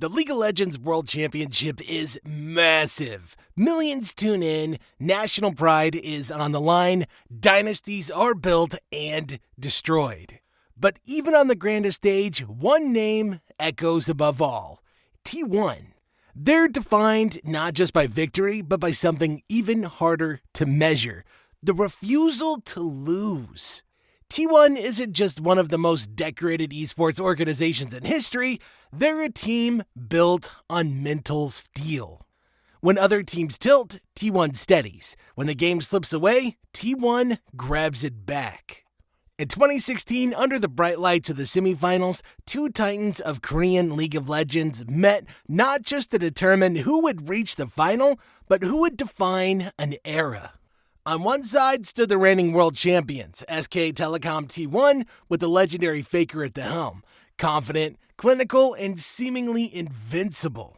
The League of Legends World Championship is massive. Millions tune in, national pride is on the line, dynasties are built and destroyed. But even on the grandest stage, one name echoes above all: T1. They're defined not just by victory, but by something even harder to measure: the refusal to lose. T1 isn't just one of the most decorated esports organizations in history, they're a team built on mental steel. When other teams tilt, T1 steadies. When the game slips away, T1 grabs it back. In 2016, under the bright lights of the semifinals, two titans of Korean League of Legends met not just to determine who would reach the final, but who would define an era. On one side stood the reigning world champions, SK Telecom T1, with the legendary Faker at the helm, confident, clinical, and seemingly invincible.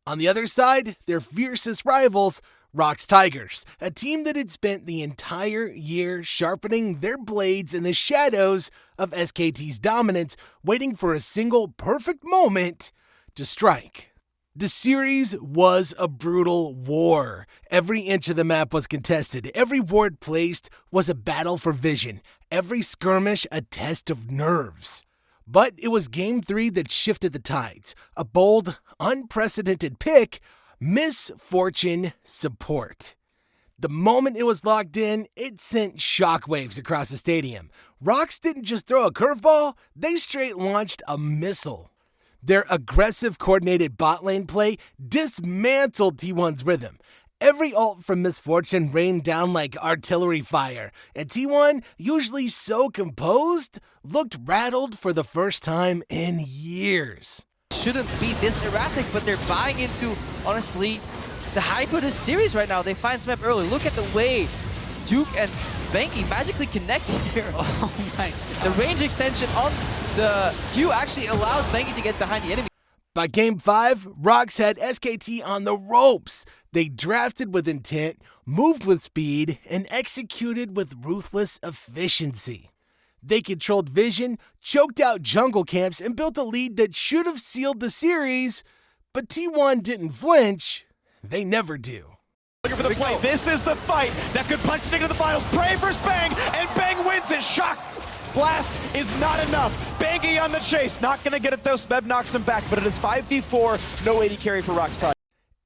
On the other side, their fiercest rivals, ROX Tigers, a team that had spent the entire year sharpening their blades in the shadows of SKT's dominance, waiting for a single perfect moment to strike. The series was a brutal war. Every inch of the map was contested. Every ward placed was a battle for vision. Every skirmish a test of nerves. But it was Game 3 that shifted the tides. A bold, unprecedented pick: misfortune support. The moment it was locked in, it sent shockwaves across the stadium. ROX didn't just throw a curveball, they straight launched a missile. Their aggressive, coordinated bot lane play dismantled T1's rhythm. Every ult from Misfortune rained down like artillery fire, and T1, usually so composed, looked rattled for the first time in years. Shouldn't be this erratic, but they're buying into, honestly, the hype of this series right now. They find some map early. Look at the way Duke and Bengi magically connect here. Oh my God. The range extension on the Q actually allows Bengi to get behind the enemy. By Game 5, ROX had SKT on the ropes. They drafted with intent, moved with speed, and executed with ruthless efficiency. They controlled vision, choked out jungle camps, and built a lead that should have sealed the series, but T1 didn't flinch. They never do. Looking for the play. This is the fight that could punch Stick into the finals. Prey versus Bang, and Bang wins it. Shock blast is not enough. Bangy on the chase. Not going to get it though. Smeb knocks him back, but it is 5v4. No AD carry for ROX Tigers.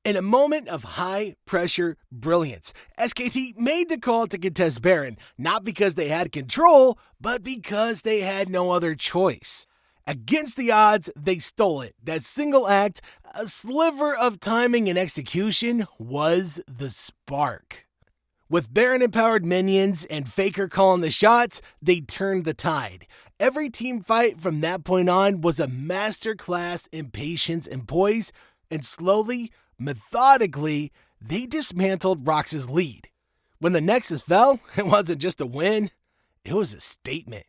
In a moment of high-pressure brilliance, SKT made the call to contest Baron, not because they had control, but because they had no other choice. Against the odds, they stole it. That single act, a sliver of timing and execution, was the spark. With Baron-empowered minions and Faker calling the shots, they turned the tide. Every team fight from that point on was a masterclass in patience and poise, and slowly, methodically, they dismantled ROX's lead. When the Nexus fell, it wasn't just a win, it was a statement.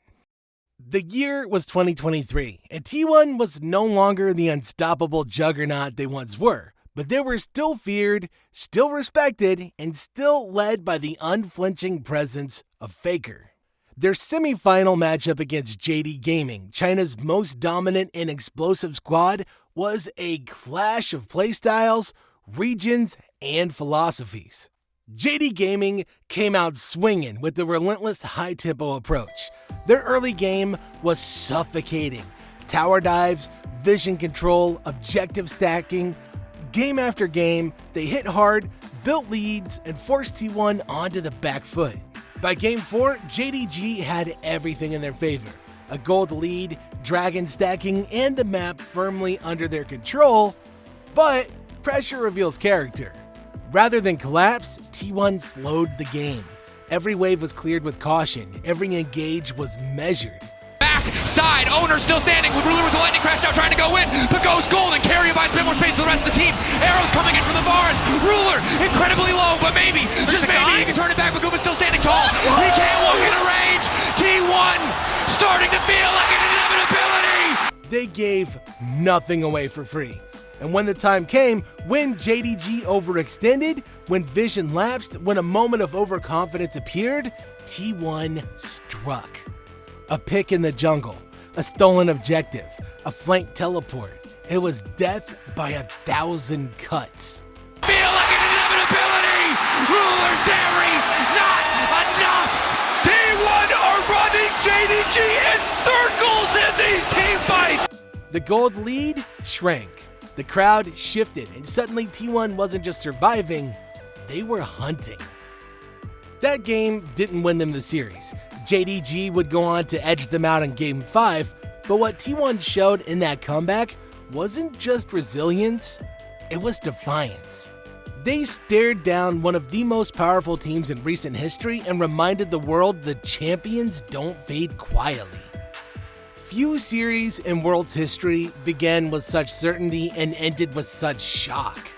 The year was 2023, and T1 was no longer the unstoppable juggernaut they once were, but they were still feared, still respected, and still led by the unflinching presence of Faker. Their semi-final matchup against JD Gaming, China's most dominant and explosive squad, was a clash of playstyles, regions, and philosophies. JD Gaming came out swinging with the relentless high-tempo approach. Their early game was suffocating. Tower dives, vision control, objective stacking. Game after game, they hit hard, built leads, and forced T1 onto the back foot. By Game 4, JDG had everything in their favor. A gold lead, dragon stacking, and the map firmly under their control, but pressure reveals character. Rather than collapse, T1 slowed the game. Every wave was cleared with caution. Every engage was measured. Back side, Owner still standing with Ruler with the lightning crash now trying to go in, but goes gold and Carrier buys a bit more space for the rest of the team. Arrows coming in from the bars. Ruler incredibly low, but maybe, just maybe, he can turn it back. But Guma's still standing tall. He can't walk into range. T1 starting to feel like an inevitability. They gave nothing away for free. And when the time came, when JDG overextended, when vision lapsed, when a moment of overconfidence appeared, T1 struck. A pick in the jungle, a stolen objective, a flank teleport, It was death by 1,000 cuts. Feel like an inevitability! Ruler Zeri, not enough! T1 are running JDG in circles in these team fights! The gold lead shrank. The crowd shifted, and suddenly T1 wasn't just surviving, they were hunting. That game didn't win them the series. JDG would go on to edge them out in Game 5, but what T1 showed in that comeback wasn't just resilience, it was defiance. They stared down one of the most powerful teams in recent history and reminded the world the champions don't fade quietly. Few series in World's history began with such certainty and ended with such shock.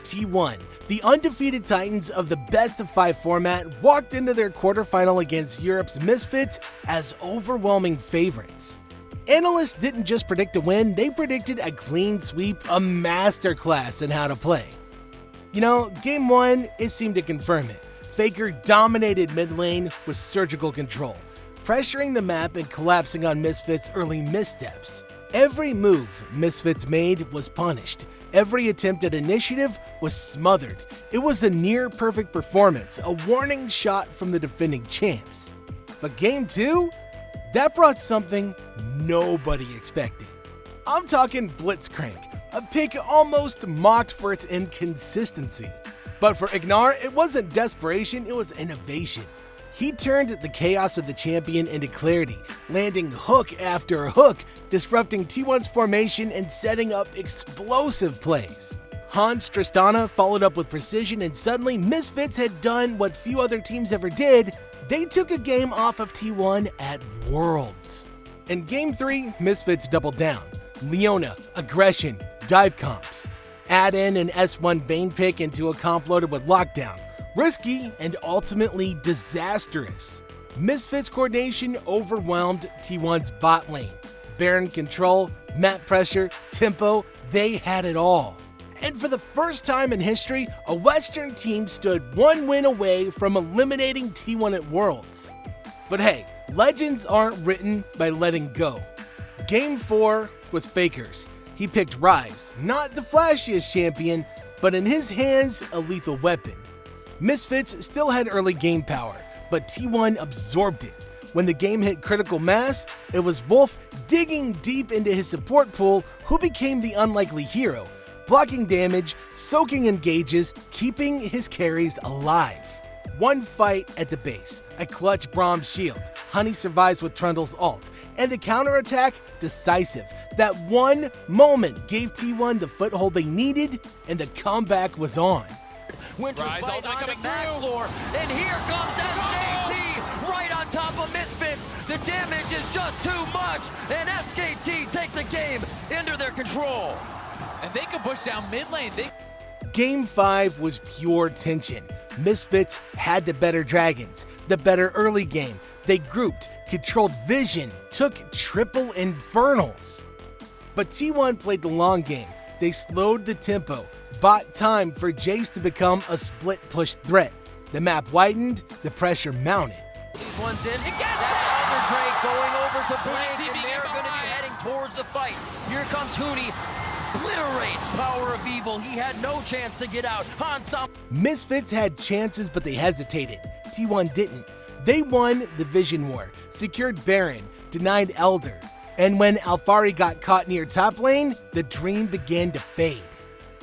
T1, the undefeated Titans of the best-of-5 format, walked into their quarterfinal against Europe's Misfits as overwhelming favorites. Analysts didn't just predict a win, they predicted a clean sweep, a masterclass in how to play. You know, Game 1, it seemed to confirm it. Faker dominated mid lane with surgical control, pressuring the map and collapsing on Misfits' early missteps. Every move Misfits made was punished. Every attempt at initiative was smothered. It was a near-perfect performance, a warning shot from the defending champs. But Game 2? That brought something nobody expected. I'm talking Blitzcrank, a pick almost mocked for its inconsistency. But for Ignar, it wasn't desperation, it was innovation. He turned the chaos of the champion into clarity, landing hook after hook, disrupting T1's formation and setting up explosive plays. Hans Tristana followed up with precision, and suddenly Misfits had done what few other teams ever did. They took a game off of T1 at Worlds. In Game 3, Misfits doubled down. Leona, aggression, dive comps. Add in an S1 Vayne pick into a comp loaded with lockdown. Risky and ultimately disastrous. Misfits coordination overwhelmed T1's bot lane. Baron control, map pressure, tempo, they had it all. And for the first time in history, a Western team stood one win away from eliminating T1 at Worlds. But hey, legends aren't written by letting go. Game 4 was Faker's. He picked Ryze, not the flashiest champion, but in his hands, a lethal weapon. Misfits still had early game power, but T1 absorbed it. When the game hit critical mass, it was Wolf digging deep into his support pool, who became the unlikely hero, blocking damage, soaking engages, keeping his carries alive. One fight at the base, a clutch Braum shield, Honey survives with Trundle's ult, and the counterattack decisive. That one moment gave T1 the foothold they needed, and the comeback was on. Winter Ryze fight ultimate on the coming max through. floor, and here comes SKT right on top of Misfits. The damage is just too much, and SKT take the game into their control. And they can push down mid lane. Game 5 was pure tension. Misfits had the better dragons, the better early game. They grouped, controlled vision, took triple infernals. But T1 played the long game. They slowed the tempo, bought time for Jace to become a split push threat. The map widened, the pressure mounted. These ones in. That's Elder Drake going over to Blank, and they're going to be heading towards the fight. Here comes Huni. Obliterates Power of Evil. He had no chance to get out. Misfits had chances, but they hesitated. T1 didn't. They won the Vision War, secured Baron, denied Elder. And when Alphari got caught near top lane, the dream began to fade.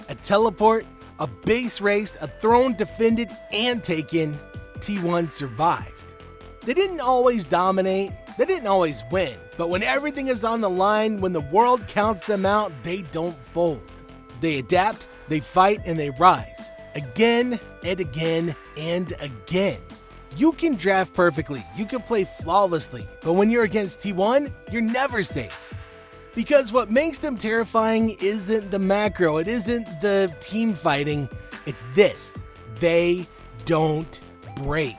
A teleport, a base race, a throne defended and taken, T1 survived. They didn't always dominate, they didn't always win, but when everything is on the line, when the world counts them out, they don't fold. They adapt, they fight, and they rise. Again and again and again. You can draft perfectly, you can play flawlessly, but when you're against T1, you're never safe. Because what makes them terrifying isn't the macro, it isn't the team fighting, it's this. They don't break.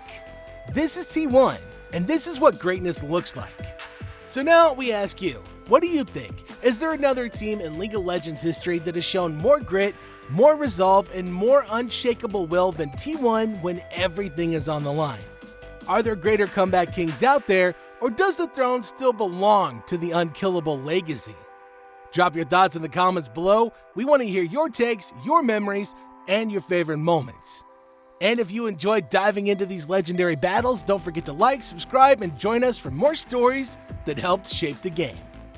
This is T1, and this is what greatness looks like. So now we ask you, what do you think? Is there another team in League of Legends history that has shown more grit, more resolve, and more unshakable will than T1 when everything is on the line? Are there greater comeback kings out there, or does the throne still belong to the unkillable legacy? Drop your thoughts in the comments below. We want to hear your takes, your memories, and your favorite moments. And if you enjoyed diving into these legendary battles, don't forget to like, subscribe, and join us for more stories that helped shape the game.